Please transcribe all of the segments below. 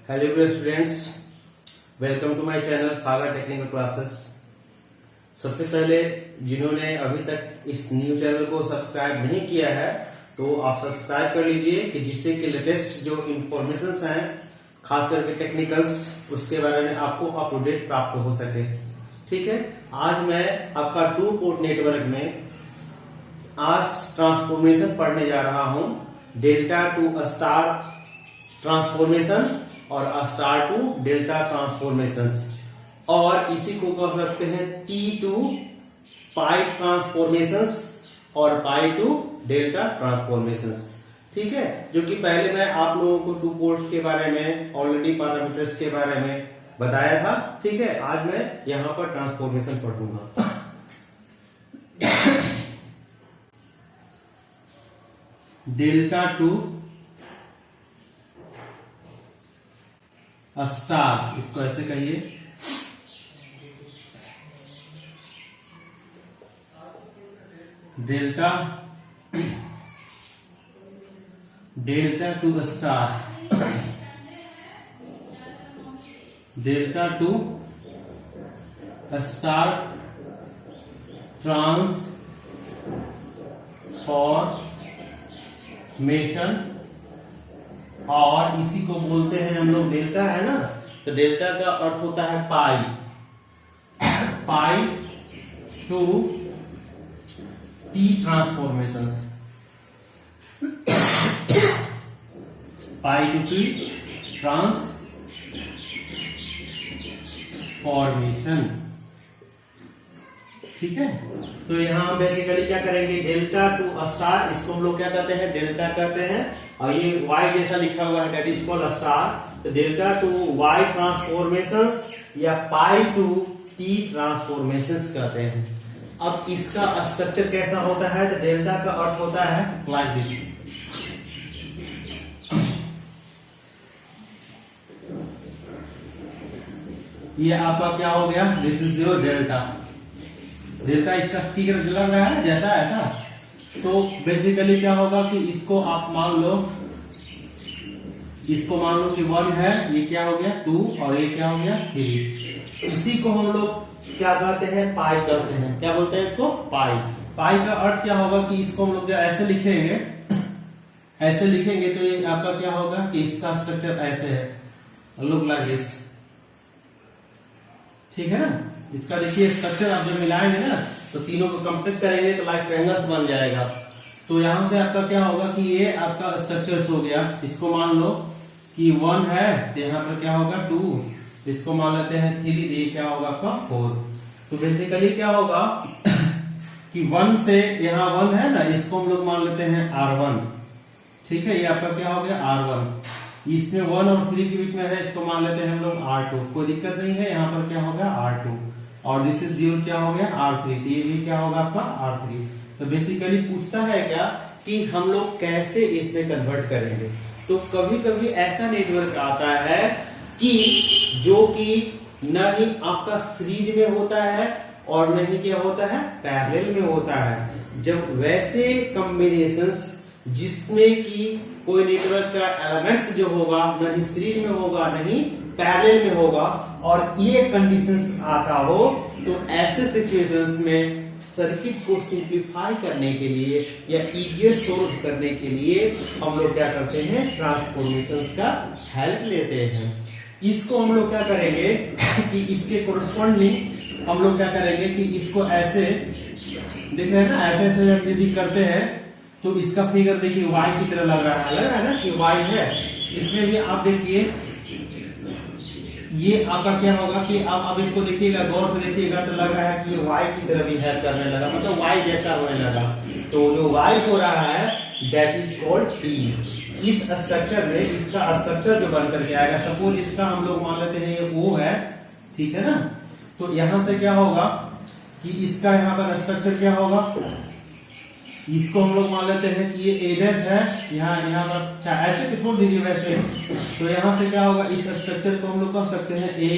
Hello dear students, welcome to my channel Sagar technical classes. सबसे पहले जिन्होंने अभी तक इस न्यू चैनल को सब्सक्राइब नहीं किया है तो आप सब्सक्राइब कर लीजिए कि जिससे कि लेटेस्ट जो इंफॉर्मेशन हैं खास करके टेक्निकल्स उसके बारे में आपको अप टू डेट प्राप्त हो सके। ठीक है, आज मैं आपका 2 पोर्ट नेटवर्क में आज ट्रांसफॉर्मेशन पढ़ने जा रहा हूं। डेल्टा टू स्टार ट्रांसफॉर्मेशन और स्टार टू डेल्टा ट्रांसफॉर्मेशंस, और इसी को कह सकते हैं टी टू पाई ट्रांसफॉर्मेशंस और पाई टू डेल्टा ट्रांसफॉर्मेशंस। ठीक है, जो कि पहले मैं आप लोगों को 2 पोर्ट्स के बारे में ऑलरेडी पैरामीटर्स के बारे में बताया था। ठीक है, आज मैं यहां पर ट्रांसफॉर्मेशन पढ़ूंगा। डेल्टा टू स्टार, इसको ऐसे कहिए, delta two star, delta two star transformation, और इसी को बोलते हैं हम लोग डेल्टा, है ना। तो डेल्टा का अर्थ होता है pi to T transformations, pi to T transformation. ठीक है, तो यहां बेसिकली क्या करेंगे, डेल्टा टू स्टार, इसको हम लोग क्या कहते हैं, डेल्टा कहते हैं, और ये वाई जैसा लिखा हुआ है, दैट इज कॉल्ड स्टार। तो डेल्टा टू वाई ट्रांसफॉर्मेशंस या पाई टू टी ट्रांसफॉर्मेशंस कहते हैं। अब इसका स्ट्रक्चर कैसा होता है, तो डेल्टा का अर्थ होता है लाइक दिस। ये आपका क्या हो गया, this is your delta. Delta इसका फिगर लग रहा है जैसा ऐसा। तो बेसिकली क्या होगा कि इसको आप मान लो कि 1 है, ये क्या हो गया 2, और ये क्या हो गया 3। इसी को हम लोग क्या कहते हैं, पाई कहते हैं। क्या बोलते हैं इसको, पाई। पाई का अर्थ क्या होगा कि इसको हम लोग ऐसे लिखेंगे, तो ये आपका क्या होगा कि इसका स्ट्रक्चर ऐसे है, लुक लाइक दिस। ठीक है ना, इसका देखिए स्ट्रक्चर आप जब मिलाएंगे ना तो तीनों को कंप्लीट करेंगे तो लाइक ट्रायंगल्स बन जाएगा। तो यहां से आपका क्या होगा कि ये आपका स्ट्रक्चर हो गया। इसको मान लो कि 1 है, तो यहाँ पर क्या होगा 2, इसको मान लेते हैं 3, ये क्या होगा आपका 4। तो बेसिकली क्या होगा कि 1 से यहाँ 1 है ना, इसको हम लोग मान लेते हैं R1। ठीक है, ये आपका क्या हो गया R1। इसमें 1 और 3 के बीच में है, इसको मान लेते हैं हम लोग R2। कोई दिक्कत नहीं है, यहाँ पर क्या होगा R2, और दिस इज 0 क्या हो गया R3, तो ये भी क्या होगा आपका R3। तो बेसिकली पूछता है क्या कि हम लोग कैसे इसमें कन्वर्ट करेंगे। तो कभी कभी ऐसा नेटवर्क आता है कि जो कि न ही आपका सीरीज में होता है और न ही क्या होता है, पैरेलल में होता है। जब वैसे कॉम्बिनेशंस जिसमें कि कोई नेटवर्क का एलिमेंट्स जो होगा न ही सीरीज में होगा न ही पैरेलल में होगा, और ये कंडीशंस आता हो, तो ऐसे सिचुएशंस में सर्किट को सिंप्लीफाई करने के लिए या इजियर सोल्व करने के लिए हम लोग क्या करते हैं, ट्रांसफॉर्मेशंस का हेल्प लेते हैं। इसको हम लोग क्या करेंगे कि इसके कोरस्पॉन्डिंग हम लोग क्या करेंगे कि इसको ऐसे देख रहे हैं ना, ऐसे यदि करते हैं तो इसका फिगर देखिए y की तरह लग रहा है ना कि y है। इसमें भी आप देखिए ये आपका क्या होगा कि आप अब इसको देखिएगा, गौर से देखिएगा तो लग रहा है कि y की तरह भी हेल्प करने लगा, मतलब y जैसा होने लगा। तो जो y हो रहा है दैट इज कॉल्ड t। इस स्ट्रक्चर में इसका स्ट्रक्चर जो बनकर के आएगा, सपोज इसका हम लोग मान लेते हैं ये O है, ठीक है ना। तो यहां से क्या होगा कि इसका यहाँ पर स्ट्रक्चर क्या होगा, इसको हम लोग मान लेते हैं कि ये A' है, यहाँ पर क्या ऐसे छोड़ दीजिए वैसे। तो यहां से क्या होगा, इस स्ट्रक्चर को हम लोग कह सकते हैं A,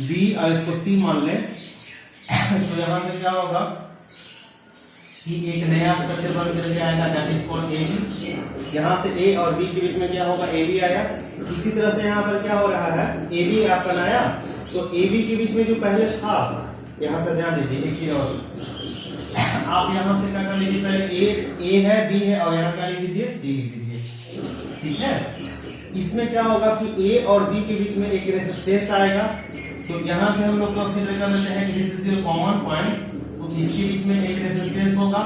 B और इसको C मान ले। तो यहां से क्या होगा कि एक नया स्ट्रक्चर बन करके आएगा, दैट इज कॉल्ड एबी। यहाँ से ए और बी के बीच में क्या होगा, एबी आया। इसी तरह से यहाँ पर क्या हो रहा है, एबी आप बनाया तो एबी के बीच में जो पहले था, यहाँ से ध्यान दीजिए एक चीज और, आप यहाँ से क्या कर लीजिए, पहले ए है, बी है, और यहाँ क्या लिख दीजिए, सी लिख दीजिए, ठीक है। इसमें क्या होगा कि ए और बी के बीच में एक रेजिस्टेंस आएगा, तो यहाँ से हम लोग कंसीडर कर लेते हैं कि this is your common point, तो इसके बीच में एक रेजिस्टेंस होगा,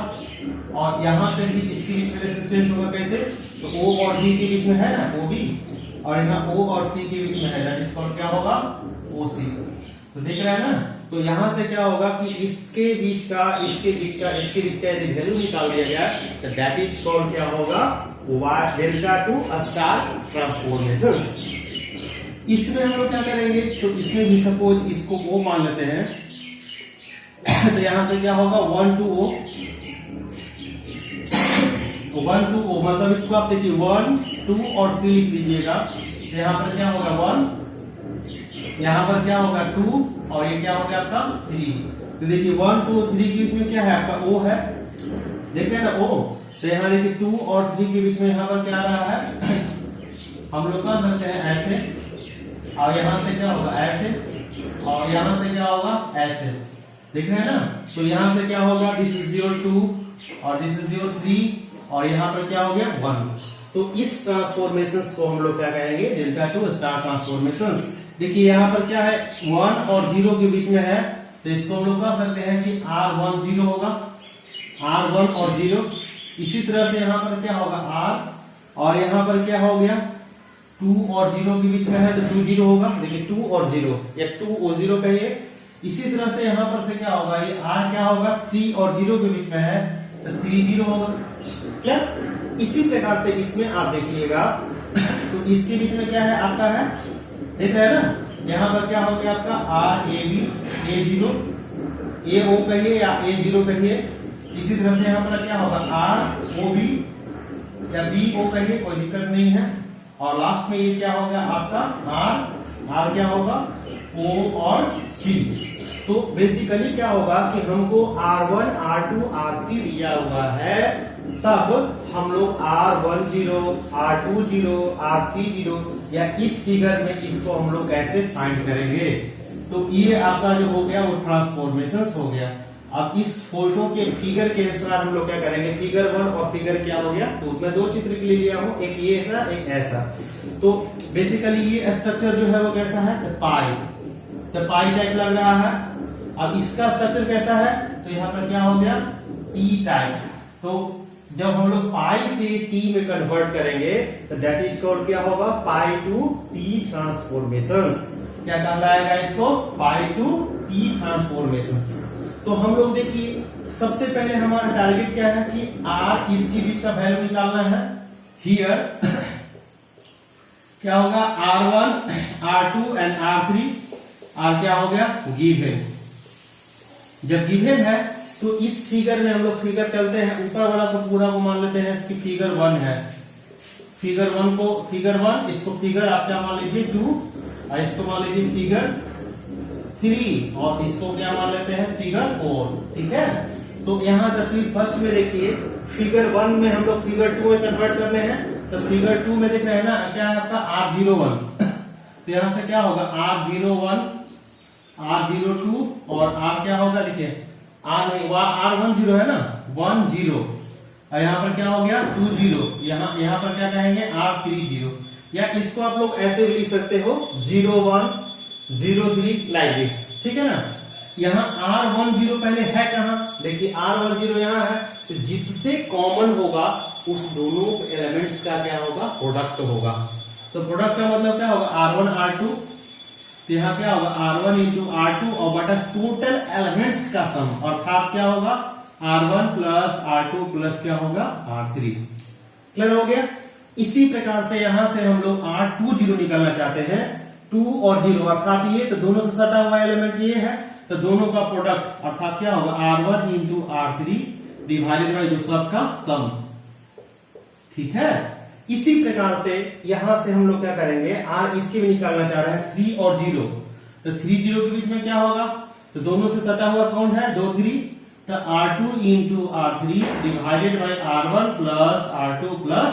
और यहाँ से भी इसके बीच में रेजिस्टेंस होगा। कैसे, तो ओ और बी के बीच में है ना, ओ बी, और यहाँ ओ और सी के बीच में है, दैट इज कॉल्ड क्या होगा, ओ सी। तो देख रहे हैं ना, तो यहाँ से क्या होगा कि इसके बीच का, इसके बीच का, इसके बीच का यदि वैल्यू निकाल दिया गया तो दैट इज कॉल्ड क्या होगा, डेल्टा टू स्टार ट्रांसफॉर्मेशन। इसमें हम लोग क्या करेंगे, तो इसमें भी सपोज इसको ओ मान लेते हैं, तो यहां से क्या होगा, 1 to O, 1 to O, मतलब इसको आप देखिए 1 2 और 3 लिख दीजिएगा, तो यहाँ पर क्या होगा 1, यहाँ पर क्या होगा 2, और ये क्या हो गया आपका 3। तो देखिए 1 2 3 के बीच में क्या है आपका O है, देख रहे हैं ना O, तो यहाँ देखिए 2 और 3 के बीच में यहाँ पर क्या आ रहा है, हम लोग कर सकते हैं ऐसे, और यहाँ से क्या होगा ऐसे, और यहाँ से क्या होगा ऐसे, देख रहे हैं ना। तो यहाँ से क्या होगा, दिस इज योर 2 और दिस इज योर 3, और यहाँ पर क्या हो गया 1। तो इस ट्रांसफॉर्मेशंस को हम लोग क्या कहेंगे, डेल्टा टू स्टार ट्रांसफॉर्मेशंस। देखिए यहाँ पर क्या है, 1 और 0 के बीच में है, तो इसको हम लोग कह सकते हैं कि R1 0 होगा, R1 और 0। इसी तरह से यहाँ पर क्या होगा R, और यहाँ पर क्या हो गया 2 और 0 के बीच में है, तो 2 0 होगा, देखिए 2 और 0 या 2 और 0 कहिए। इसी तरह से यहाँ पर से क्या होगा, ये R क्या होगा, 3 और 0 के बीच में है, तो 3 0 होगा, क्या। इसी प्रकार से इसमें आप देखिएगा, तो इसके बीच में क्या है आपका है, देख रहे हैं ना, यहाँ पर क्या हो गया आपका R A B A0 A O कहिए या A0 कहिए। इसी तरह से यहाँ पर क्या होगा R O B या B O कहिए, कोई दिक्कत नहीं है। और लास्ट में ये क्या हो गया आपका R क्या होगा O और C। तो बेसिकली क्या होगा कि हमको R1 R2 R3 दिया हुआ है, तब हम लोग R10 R20 R30 या इस फिगर में इसको हम लोग कैसे फाइंड करेंगे। तो ये आपका जो हो गया वो ट्रांसफॉर्मेशंस हो गया। अब इस फोटो के फिगर के अनुसार हम लोग क्या करेंगे, फिगर 1 और फिगर क्या हो गया 2। मैं दो चित्र के लिए लिया हूं, एक ये ऐसा एक ऐसा। तो बेसिकली ये स्ट्रक्चर जो है वो कैसा है, पाई टाइप लग रहा है। अब इसका स्ट्रक्चर कैसा है, तो यहाँ पर क्या हो गया टी टाइप। तो जब हम लोग पाई से टी में कन्वर्ट करेंगे तो दैट इज कॉल्ड क्या होगा, पाई टू टी ट्रांसफॉर्मेशंस। क्या कहलाएगा इसको, पाई टू टी ट्रांसफॉर्मेशंस। तो हम लोग देखिए सबसे पहले हमारा टारगेट क्या है कि R इसके बीच का वैल्यू निकालना है। हियर क्या होगा R1 R2 and R3। R क्या हो गया गिवन। जब गिवन है तो इस फिगर में हम लोग फिगर चलते हैं, ऊपर वाला तो पूरा को मान लेते हैं कि फिगर 1 है। फिगर 1 इसको फिगर आप क्या मान लीजिए 2, और इसको मान लीजिए फिगर 3, और इसको क्या मान लेते हैं फिगर 4। ठीक है। तो यहाँ 10वीं फर्स्ट में देखिए फिगर 1 में हम लोग फिगर 2 में कन्वर्ट करने हैं। तो फिगर 2 में देख रहे हैं ना, क्या है आपका R01। तो यहाँ से क्या होगा R01 R02 और R क्या होगा, देखिए R10 है ना 10, और यहाँ पर क्या हो गया 20। यहाँ पर क्या कहेंगे R30, या इसको आप लोग ऐसे भी लिख सकते हो 01 03 लाइक दिस। ठीक है ना। यहाँ R10 पहले है कहाँ, देखिए R10 यहाँ है, तो जिससे कॉमन होगा उस दोनों एलिमेंट्स का क्या होगा प्रोडक्ट होगा। तो प्रोडक्ट का मतलब क्या होगा R1 R2, तो यहाँ क्या होगा R1 इंटू R2 और बटा टोटल एलिमेंट्स का सम, अर्थात क्या होगा R1 प्लस R2 प्लस क्या होगा R3। क्लियर हो गया। इसी प्रकार से यहां से हम लोग R20 निकालना चाहते हैं, 2 और 0 अर्थात ये तो दोनों से सटा हुआ एलिमेंट ये है, तो दोनों का प्रोडक्ट अर्थात क्या होगा R1 into R3 divided by दो सबका सम। ठीक है। इसी प्रकार से यहां से हम लोग क्या करेंगे, R इसके भी निकालना चाह रहे हैं 3 और 0, तो 3 0 के बीच में क्या होगा, तो दोनों से सटा हुआ कौन है 2 3, तो R2 into R3 divided by R1 plus R2 plus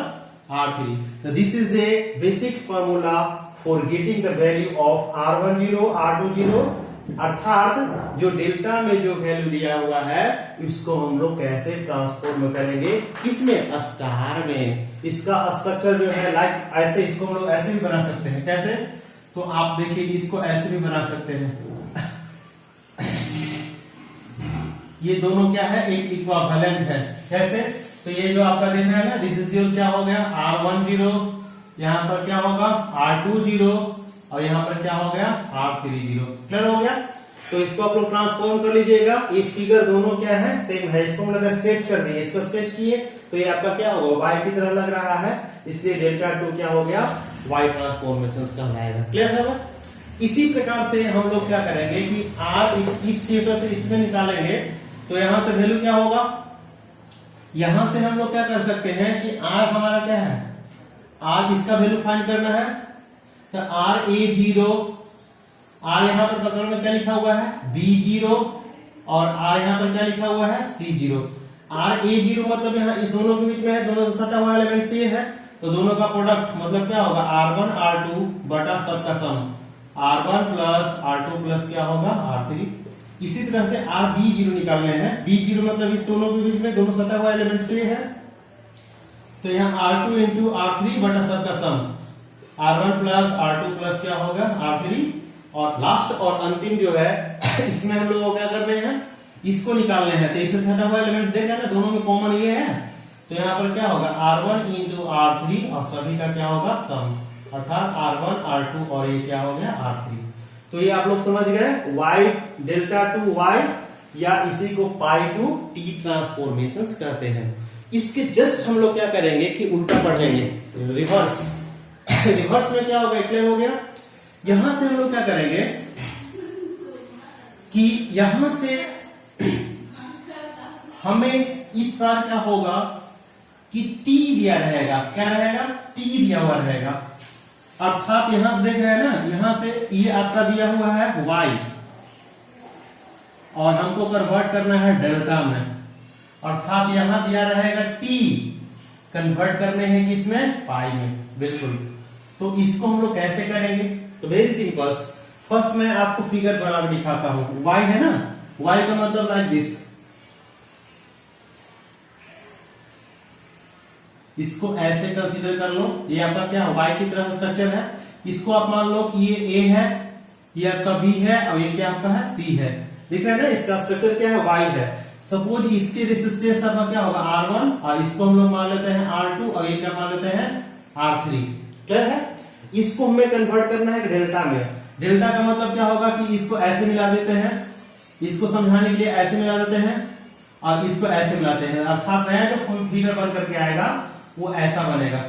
R3. So this is a basic formula for getting the value of R10, R20, अर्थात जो डेल्टा में जो वैल्यू दिया हुआ है इसको हम लोग कैसे ट्रांसफॉर्म करेंगे, किसमें, स्टार में। इसका स्ट्रक्चर जो है लाइक ऐसे, इसको हम लोग ऐसे भी बना सकते हैं। कैसे, तो आप देखिए इसको ऐसे भी बना सकते हैं। ये दोनों क्या है, एक इक्विवेलेंट है। कैसे, तो ये जो आपका देख रहे हैं ना, दिस इज योर क्या हो गया R10, यहाँ पर क्या होगा R20 और यहाँ पर क्या हो गया R30। क्लियर हो गया। तो इसको आप लोग ट्रांसफॉर्म कर लीजिएगा। ये फिगर दोनों क्या है, सेम है। इसको हम लोग स्केच कर दिए, इसको स्केच किए तो ये आपका क्या होगा, y की तरह लग रहा है, इसलिए डेल्टा 2 क्या हो गया, y ट्रांसफॉर्मेशन कहलाएगा। क्लियर है। इसी प्रकार से हम लोग क्या करेंगे कि r इस थिएटर से इसमें निकालेंगे तो यहां से वैल्यू क्या होगा, यहां से हम लोग क्या कर सकते हैं कि r हमारा क्या है, r इसका वैल्यू फाइंड करना है। तो RA0, R यहां पर पकड़ में क्या लिखा हुआ है B0 और R यहां पर क्या लिखा हुआ है C0। RA0 मतलब यहां इस दोनों के बीच में है, दोनों से सटा हुआ एलिमेंट C है, तो दोनों का प्रोडक्ट मतलब क्या होगा R1 R2 बटा सब का सम, R1 प्लस R2 प्लस क्या होगा R3। इसी तरह से RB0 निकालने हैं। B0 मतलब इस दोनों के बीच में दोनों सटा हुआ एलिमेंट C है, तो यहाँ R2 इंटू R3 बटा सब का सम, R1 प्लस R2 प्लस क्या होगा R3। और लास्ट और अंतिम जो है इसमें हम लोग क्या करने हैं, इसको निकालने हैं। तो इससे सटा हुआ एलिमेंट देख रहे हैं ना, दोनों में कॉमन ये है, तो यहाँ पर क्या होगा R1 इंटू R3 और सभी का क्या होगा सम, अर्थात R1 R2 और ये क्या हो गया R3। तो ये आप लोग समझ गए y डेल्टा टू y, या इसी को पाई टू t ट्रांसफॉर्मेशन कहते हैं। इसके जस्ट हम लोग क्या करेंगे कि उल्टा पढ़ेंगे, रिवर्स। रिवर्स में क्या होगा, क्लियर हो गया। यहां से हम लोग क्या करेंगे कि यहां से हमें इस बार क्या होगा कि t दिया रहेगा, क्या रहेगा t दिया हुआ रहेगा, अर्थात यहां से देख रहे हैं ना, यहां से ये आपका दिया हुआ है y और हमको कन्वर्ट करना है डेल्टा में, अर्थात यहां दिया रहेगा t, कन्वर्ट करने हैं किसमें, पाई में। बिल्कुल। तो इसको हम लोग कैसे करेंगे, तो वेरी सिंपल। फर्स्ट मैं आपको फिगर बना के दिखाता हूं। y है ना, y का मतलब लाइक दिस, इसको ऐसे कंसीडर कर लो। ये आपका क्या y की तरह स्ट्रक्चर है, इसको आप मान लो कि ये a है, ये आपका b है और ये क्या आपका है c है। दिख रहा है ना, इसका स्ट्रक्चर क्या है y है। सपोज इसके रेजिस्टेंस आपका क्या होगा R1 और इसको हम लोग मान लेते हैं R2 और ये क्या मान लेते हैं R3। क्लियर है। इसको हमें कन्वर्ट करना है डेल्टा में। डेल्टा का मतलब क्या होगा कि इसको ऐसे मिला देते हैं, इसको समझाने के लिए ऐसे मिला देते हैं और इसको ऐसे मिलाते हैं, अर्थात नया जो फिगर बन करके आएगा वो ऐसा बनेगा।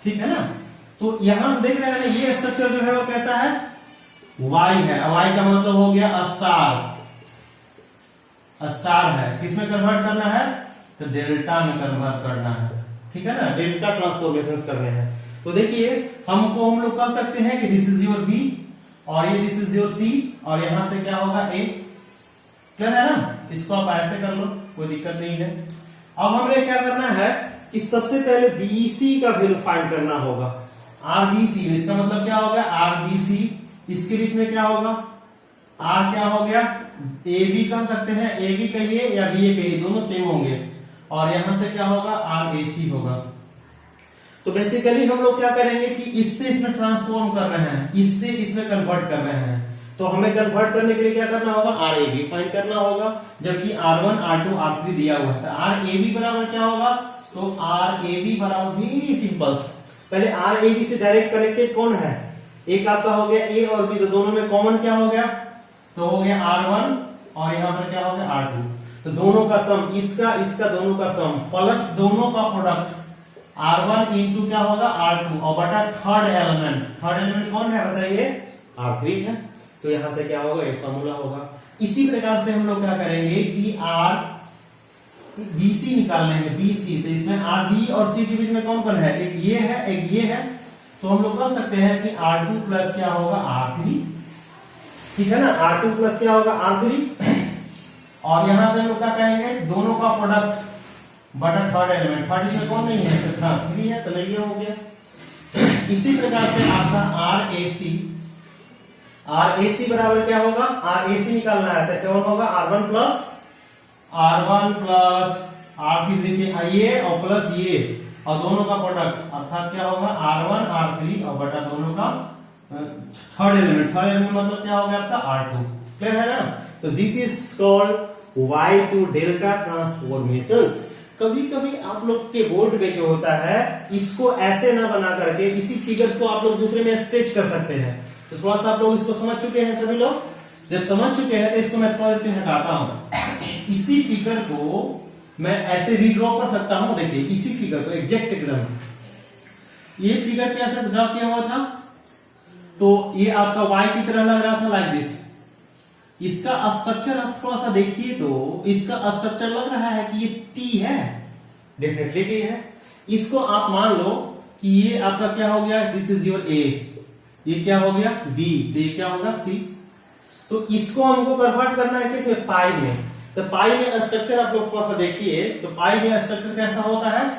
ठीक है ना। तो यहां से देख रहे हैं ना, ये स्ट्रक्चर जो है वो कैसा है, y है। y का मतलब हो गया स्टार, स्टार है। किसमें कन्वर्ट करना है, तो डेल्टा में कन्वर्ट करना है। ठीक है ना, डेल्टा ट्रांसफॉर्मेशन करने हैं। तो देखिए हमको हम लोग कर सकते हैं कि दिस इज योर b और ये दिस इज योर c और यहां से क्या होगा a। क्लियर है ना, इसको आप ऐसे कर लो, कोई दिक्कत नहीं है। अब हमें क्या करना है कि सबसे पहले BC का वैल्यू फाइंड करना होगा। RBC, इसका मतलब क्या होगा RBC, इसके बीच में क्या होगा R क्या हो गया AB कह सकते हैं, AB कहिए या BA कहिए, दोनों सेम होंगे। और यहां से क्या होगा RAC होगा। तो बेसिकली हम लोग क्या करेंगे कि इससे इसमें ट्रांसफॉर्म कर रहे हैं, इससे इसमें कन्वर्ट कर रहे हैं। तो हमें कन्वर्ट करने के लिए क्या करना होगा, RAB फाइंड करना होगा, जबकि R1 R2 R3 दिया हुआ है। तो RAB बराबर क्या होगा, तो RAB बराबर वेरी सिंपल, पहले RAB से डायरेक्ट कनेक्टेड कौन है, एक आपका हो गया A और B, तो दोनों में कॉमन क्या हो गया, तो हो गया R1 और यहां पर क्या हो गया R2। तो दोनों का सम, इसका इसका दोनों का सम प्लस दोनों का प्रोडक्ट R1 इंटू क्या होगा R2 और बटा थर्ड एलिमेंट कौन है बताइए, R3 है। तो यहां से क्या होगा, एक फॉर्मूला होगा। इसी प्रकार से हम लोग क्या करेंगे कि BC निकालने हैं, BC। तो इसमें RB और C के बीच में कौन कौन है, एक ये है एक ये है। तो हम लोग कह सकते हैं कि R2 प्लस क्या होगा R3, ठीक है ना, R2 प्लस क्या होगा R3, और यहां से हम लोग क्या कहेंगे, दोनों का प्रोडक्ट बटा थर्ड एलिमेंट, थर्ड इसमें कौन नहीं है, तो हाँ 3 है, तो नहीं हो गया। इसी प्रकार से आपका RAC बराबर क्या होगा, RAC निकालना है तो क्या होगा R1 प्लस R3, देखिए ये और प्लस ये और दोनों का प्रोडक्ट अर्थात क्या होगा R1 R3 और बटा दोनों का थर्ड एलिमेंट मतलब क्या होगा आपका R2, क्लियर है ना। तो this is called Y to delta transformations. कभी कभी आप लोग के बोर्ड में जो होता है इसको ऐसे ना बना करके इसी फिगर्स को आप लोग दूसरे में स्केच कर सकते हैं। तो थोड़ा सा आप लोग इसको समझ चुके हैं, सभी लोग जब समझ चुके हैं तो इसको मैं थोड़ा देर हटाता हूं। इसी फिगर को मैं ऐसे रीड्रॉ कर सकता हूं, देखिए इसी फिगर को एग्जैक्ट एकदम, ये फिगर कैसे ड्रॉ किया हुआ था, तो ये आपका Y की तरह लग रहा था लाइक दिस। इसका स्ट्रक्चर आप थोड़ा सा देखिए तो इसका स्ट्रक्चर लग रहा है कि ये T है, डेफिनेटली T है। इसको आप मान लो कि ये आपका क्या हो गया, दिस इज योर A, ये क्या हो गया B, तो ये क्या होगा C। तो इसको हमको कन्वर्ट करना है किसमें, पाई में। तो पाई में स्ट्रक्चर आप लोग थोड़ा सा देखिए, तो पाई में स्ट्रक्चर कैसा होता है,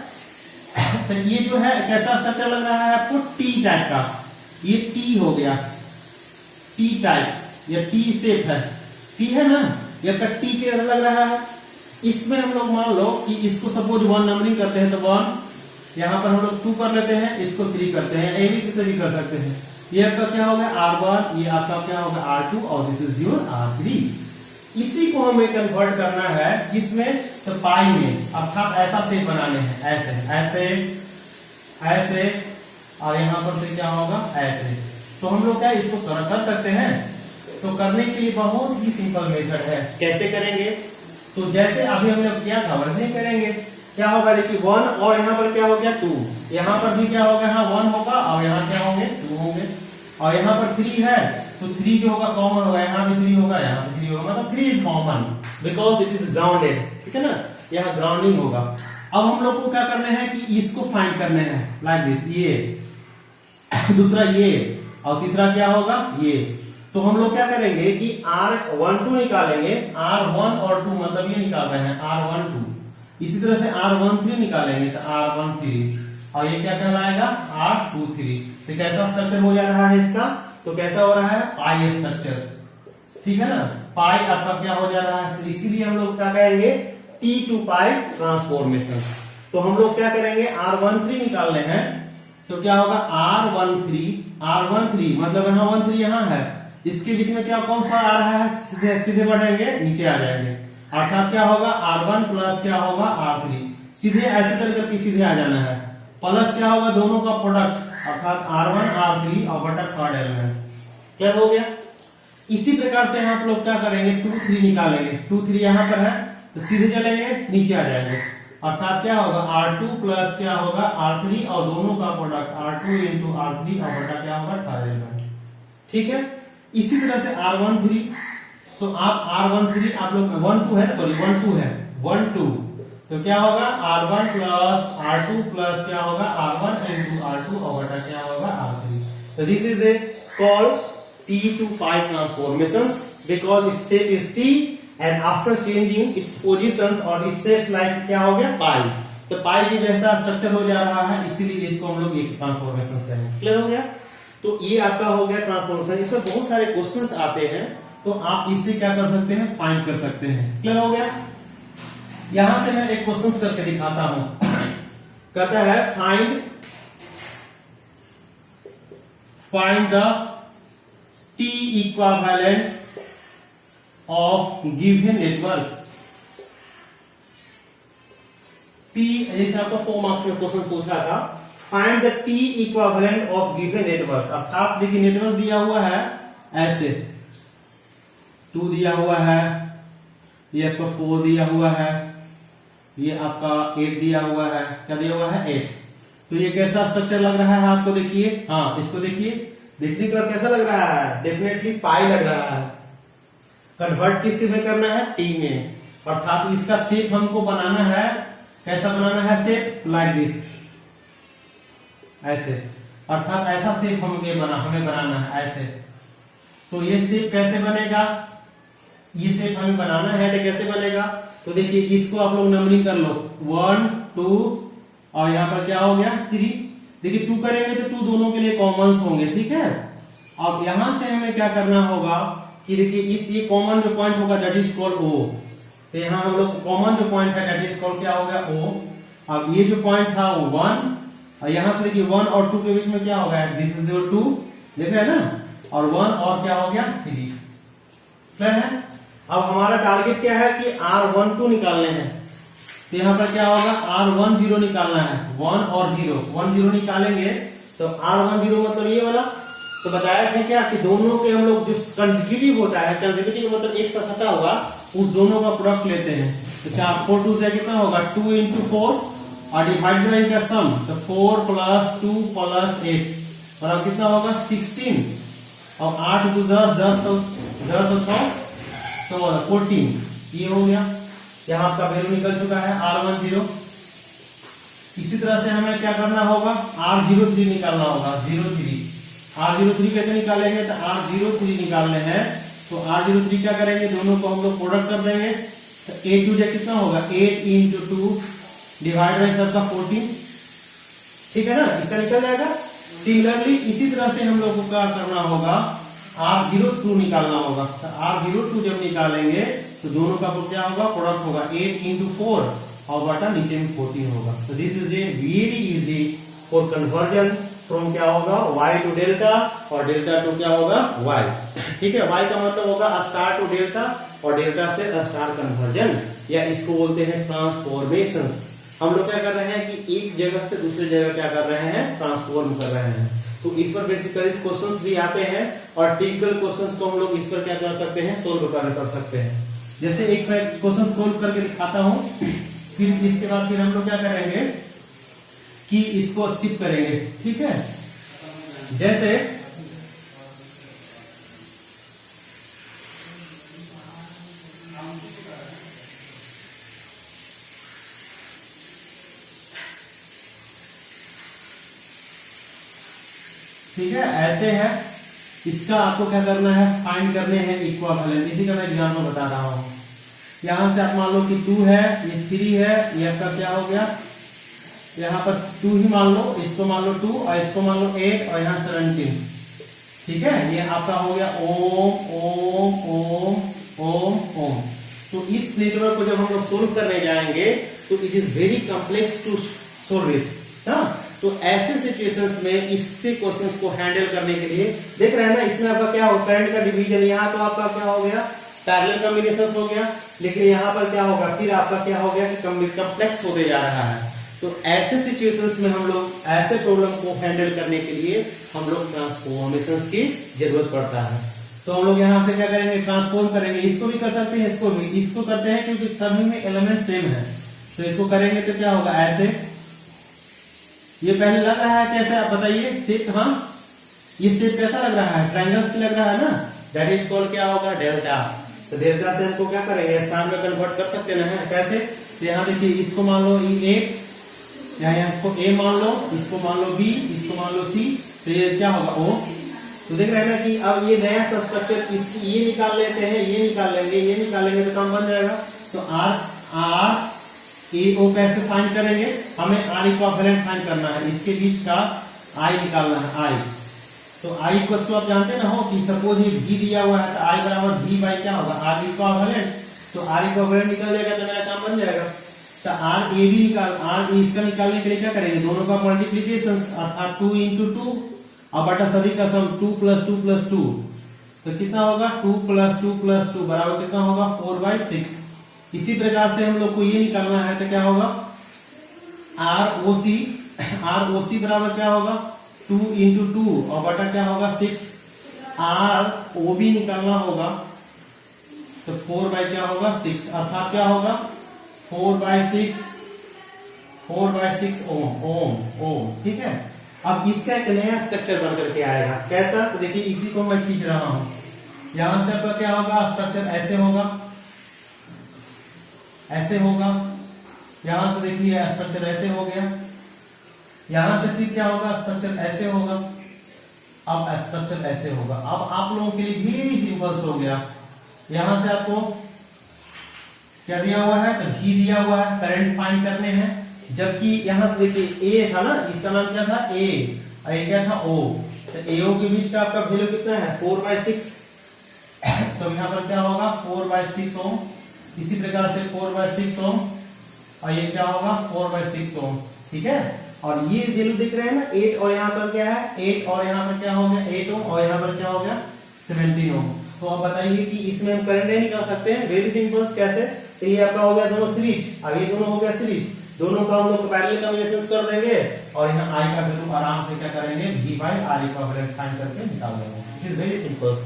तो ये जो है कैसा स्ट्रक्चर लग रहा है आपको, T टाइप का, ये T हो गया, T टाइप या T शेप है, T है ना, या फिर T के लग रहा है। इसमें हम लोग मान लो कि इसको सपोज 1 नंबरिंग करते हैं तो 1, यहां पर हम लोग 2 कर लेते हैं, इसको 3 करते हैं, ABC से भी कर सकते हैं। ये आपका क्या होगा R1, ये आपका क्या होगा R2 और दिस इज योर R3। इसी को हमें कन्वर्ट करना है किसमें, तो पाई में, अर्थात ऐसा शेप बनाने हैं, ऐसे ऐसे ऐसे और यहां पर से क्या होगा ऐसे। तो हम लोग क्या इसको कर सकते हैं, तो करने के लिए बहुत ही सिंपल मेथड है। कैसे करेंगे, तो जैसे अभी हम लोग किया था वैसे ही करेंगे। क्या होगा देखिए 1 और यहाँ पर क्या हो गया 2, यहाँ पर भी क्या होगा, यहाँ 1 होगा और यहाँ क्या होंगे 2 होंगे, और यहाँ पर 3 है तो 3 जो होगा कॉमन होगा, यहाँ भी 3 होगा, यहाँ भी 3 होगा, मतलब 3 is common because it is grounded, ठीक है ना, यहाँ ग्राउंडिंग होगा। अब हम लोग को क्या करना है कि इसको फाइंड करने हैं लाइक दिस, ये दूसरा ये और तीसरा क्या होगा ये। तो हम लोग क्या करेंगे कि R12 निकालेंगे, R1 और 2 मतलब ये निकाल रहे हैं R12, इसी तरह से R13 निकालेंगे तो R13 और ये क्या कहलाएगा R23। तो कैसा स्ट्रक्चर हो जा रहा है इसका, तो कैसा हो रहा है पाई स्ट्रक्चर, ठीक है ना, पाई आपका क्या हो जा रहा है। तो इसीलिए हम लोग क्या कहेंगे T to पाई ट्रांसफॉर्मेशंस। तो हम लोग क्या करेंगे R13 निकालने हैं, तो क्या होगा R13 मतलब यहाँ 13 यहाँ है, इसके बीच में क्या कौन सा आ रहा है, सीधे बढ़ेंगे नीचे आ जाएंगे, अर्थात क्या होगा R1 प्लस क्या होगा R3, सीधे ऐसे चल करके सीधे आ जाना है, प्लस क्या होगा दोनों का प्रोडक्ट अर्थात R1 R3 और बटा थर्ड एलिमेंट, क्लियर हो गया। इसी प्रकार से आप लोग क्या करेंगे 2 3 निकालेंगे, 2 3 यहाँ पर है तो सीधे चलेंगे नीचे आ जाएंगे, अर्थात क्या होगा R2 प्लस क्या होगा R3 और दोनों का प्रोडक्ट R2 इंटू R3 और बटा क्या होगा थर्ड एलिमेंट, ठीक है। इसी तरह से R13, तो आप R13 आप लोग 1 2 है, सॉरी 1 2 है 1 2, तो क्या होगा R1 प्लस R2 प्लस क्या होगा R1 इंटू R2 और बटा क्या होगा R3। So this is a called T to pi transformations because its shape is T and after changing its positions or its shapes like क्या हो गया pi, तो pi की जैसा स्ट्रक्चर हो जा रहा है, इसीलिए इसको हम लोग एक ट्रांसफॉर्मेशंस कहेंगे, क्लियर हो गया। तो ये आपका हो गया ट्रांसफॉर्मेशन, इसमें बहुत सारे क्वेश्चंस आते हैं तो आप इससे क्या कर सकते हैं फाइंड कर सकते हैं, क्लियर हो गया। यहां से मैं एक क्वेश्चन करके दिखाता हूं, कहता है find the T equivalent of given network. T जैसे आपको 4 मार्क्स में क्वेश्चन पूछा था, find the T equivalent of given network, अर्थात देखिए नेटवर्क दिया हुआ है ऐसे 2 दिया हुआ है, ये आपका 4 दिया हुआ है, ये आपका 8 दिया हुआ है, क्या दिया हुआ है 8। तो ये कैसा स्ट्रक्चर लग रहा है आपको, देखिए हाँ इसको देखिए, देखने के बाद कैसा लग रहा है, डेफिनेटली पाई लग रहा है। कन्वर्ट किस में करना है T में, अर्थात इसका शेप हमको बनाना है, कैसा बनाना है शेप लाइक दिस ऐसे, अर्थात ऐसा शेप हमें बनाना है ऐसे। तो ये शेप कैसे बनेगा, ये शेप हमें बनाना है तो कैसे बनेगा, तो देखिए इसको आप लोग नंबरिंग कर लो 1 2 और यहाँ पर क्या हो गया 3। देखिए 2 करेंगे तो 2 दोनों के लिए कॉमन होंगे, ठीक है। अब यहां से हमें क्या करना होगा कि देखिए इस ये कॉमन जो पॉइंट होगा दैट इज कॉल्ड O। तो यहाँ हम लोग कॉमन जो पॉइंट है दैट इज कॉल्ड क्या हो गया O। अब ये जो पॉइंट था वो 1 और यहां से देखिए 1 और 2 के बीच में क्या होगा, दिस इज योर 2, देख रहे हैं ना, और 1 और क्या हो गया 3, क्लियर है। अब हमारा टारगेट क्या है कि R12 निकालने हैं। तो यहाँ पर क्या होगा R10 निकालना है, 1 और 0, 1 0 निकालेंगे तो R10 मतलब ये वाला। तो बताया था क्या कि दोनों के हम लोग जो कंसेक्यूटिव होता है, कंसेक्यूटिव मतलब एक साथ सटा हुआ, उस दोनों का प्रोडक्ट लेते हैं। तो क्या 4 2 से कितना होगा 2 into 4 और डिवाइड बाई का सम, तो 4 + 2 + 8 और अब कितना होगा 16 और 8 × 10 10 और 14, ये हो गया। यहाँ आपका वैल्यू निकल चुका है R10। इसी तरह से हमें क्या करना होगा R03 निकालना होगा, 03। R03 कैसे निकालेंगे, तो R03 निकालने हैं तो R03 क्या करेंगे, दोनों को हम लोग प्रोडक्ट कर देंगे। तो 8 2 कितना होगा 8 × 2 डिवाइड बाई सबका 14, ठीक है ना, इसका निकल जाएगा। सिमिलरली इसी तरह से हम लोग को क्या करना होगा R02 निकालना होगा। तो R02 जब निकालेंगे तो दोनों का क्या होगा प्रोडक्ट होगा 8 × 4 और बटा नीचे में 14 होगा। तो this is a very easy for conversion from क्या होगा y टू डेल्टा और डेल्टा टू क्या होगा y, ठीक है। y का मतलब होगा स्टार टू डेल्टा और डेल्टा से स्टार कन्वर्जन, या इसको बोलते हैं ट्रांसफॉर्मेशंस। हम लोग क्या कर रहे हैं कि एक जगह से दूसरी जगह क्या कर रहे हैं, ट्रांसफॉर्म कर रहे हैं। तो इस पर बेसिकली क्वेश्चंस भी आते हैं और टिपिकल क्वेश्चंस को हम लोग इस पर क्या कर सकते हैं, सोल्व कर सकते हैं। जैसे एक मैं क्वेश्चन सोल्व करके दिखाता हूं, फिर इसके बाद फिर हम लोग क्या करेंगे कि इसको स्किप करेंगे, ठीक है। जैसे ठीक है, ऐसे है, इसका आपको क्या करना है, फाइंड करने हैं इक्विवेलेंट। इसी का मैं एग्जाम्पल बता रहा हूं। यहां से आप मान लो कि 2 है, ये 3 है, ये आपका क्या हो गया, यहाँ पर 2 ही मान लो, इसको मान लो 2 और इसको मान लो 8 और यहाँ 17, ठीक है। ये आपका हो गया ओम ओम ओम ओम ओम। तो इस नेटवर्क को जब हम लोग सोल्व करने जाएंगे तो it is very complex to solve it, हाँ। तो ऐसे सिचुएशंस में इससे क्वेश्चंस को हैंडल करने के लिए देख रहे हैं ना, इसमें आपका क्या हो, करंट का डिवीजन, यहाँ तो आपका क्या हो गया पैरेलल कॉम्बिनेशन हो गया, लेकिन यहाँ पर क्या होगा फिर आपका क्या हो गया कि कॉम्प्लेक्स होते जा रहा है। तो ऐसे सिचुएशंस में हम लोग ऐसे प्रॉब्लम को हैंडल करने के लिए हम लोग ट्रांसफॉर्मेशंस की जरूरत पड़ता है। तो हम लोग यहाँ से क्या करेंगे, ट्रांसफॉर्म करेंगे। इसको भी कर सकते हैं, इसको भी, इसको करते हैं क्योंकि सभी में एलिमेंट सेम है। तो इसको करेंगे तो क्या होगा ऐसे, ये पहले लग रहा है कैसे, आप बताइए शेप, हाँ ये शेप कैसा लग रहा है, ट्रायंगल्स की लग रहा है ना, दैट इज कॉल्ड क्या होगा डेल्टा। तो डेल्टा से हमको क्या करेंगे, स्टार में कन्वर्ट कर सकते ना है, कैसे। तो यहाँ देखिए इसको मान लो E8, यहाँ इसको A मान लो, इसको मान लो B, इसको मान लो C, तो ये क्या होगा O। तो देख रहे हैं ना कि अब ये नया सा स्ट्रक्चर, इसकी ये निकाल लेते हैं, ये निकाल लेंगे, ये निकाल लेंगे तो काम बन जाएगा। तो R A O कैसे फाइंड करेंगे, हमें R इक्विवेलेंट फाइंड करना है, इसके बीच का I निकालना है I। तो I इक्वल टू आप जानते ना हो कि सपोज ये V दिया हुआ है तो I बराबर V बाई क्या होगा R इक्विवेलेंट। तो R इक्विवेलेंट निकल जाएगा तो मेरा काम बन जाएगा। तो R A B निकाल, R इसका निकालने के लिए क्या करेंगे, दोनों का मल्टीप्लीकेशन अर्थात 2 × 2 और बटा सभी का सम 2 + 2 + 2, तो कितना होगा 2 + 2 + 2 बराबर कितना होगा 4/6। इसी प्रकार से हम लोग को ये निकालना है तो क्या होगा ROC बराबर क्या होगा 2 × 2 और बटा क्या होगा 6। ROB निकालना होगा तो 4 क्या होगा 6 अर्थात क्या होगा 4/6 ओम, ठीक है। अब इसका एक नया स्ट्रक्चर बन करके आएगा, कैसा, तो देखिए इसी को मैं खींच रहा हूं। यहां से आपका क्या होगा स्ट्रक्चर ऐसे होगा, ऐसे होगा, यहां से देखिए स्ट्रक्चर ऐसे हो गया, यहां से फिर क्या होगा, स्ट्रक्चर ऐसे होगा, अब स्ट्रक्चर ऐसे होगा। अब आप लोगों के लिए वेरी सिंपल हो गया। यहां से आपको क्या दिया हुआ है, तो V दिया हुआ है, करंट फाइंड करने हैं। जबकि यहां से देखिए A था ना, इसका नाम क्या था A, और ये क्या था O, तो AO के बीच का आपका वैल्यू कितना है 4/6, तो यहाँ पर क्या होगा 4/6 ओम। इसी प्रकार से 4/6 ओम, और ये क्या होगा 4/6 ओम, ठीक है। और ये वैल्यू दिख रहे हैं ना 8, और यहाँ पर क्या है 8, और यहाँ पर क्या हो गया 8 ओम, और यहाँ पर क्या हो गया 17 ओम। तो अब बताइए कि इसमें हम करंट निकाल सकते हैं, वेरी सिंपल। कैसे, तो ये आपका हो गया दोनों सीरीज, अब ये दोनों हो गया सीरीज, दोनों का हम लोग पैरेलल कॉम्बिनेशन कर देंगे, और यहाँ I का वैल्यू आराम से क्या करेंगे V/R इक्विवेलेंट फाइंड करके निकाल देंगे। इट इज वेरी सिंपल,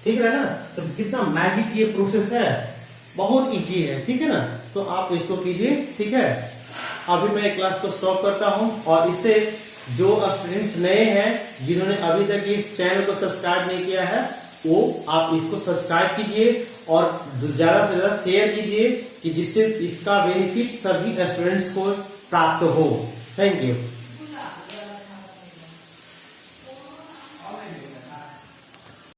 ठीक है ना। तो कितना मैजिक ये प्रोसेस है, बहुत इजी है, ठीक है ना। तो आप इसको कीजिए, ठीक है। अभी मैं क्लास को स्टॉप करता हूं, और इससे जो स्टूडेंट्स नए हैं जिन्होंने अभी तक इस चैनल को सब्सक्राइब नहीं किया है, वो आप इसको सब्सक्राइब कीजिए और ज्यादा से ज्यादा शेयर कीजिए, कि जिससे इसका बेनिफिट सभी स्टूडेंट्स को प्राप्त हो। Thank you.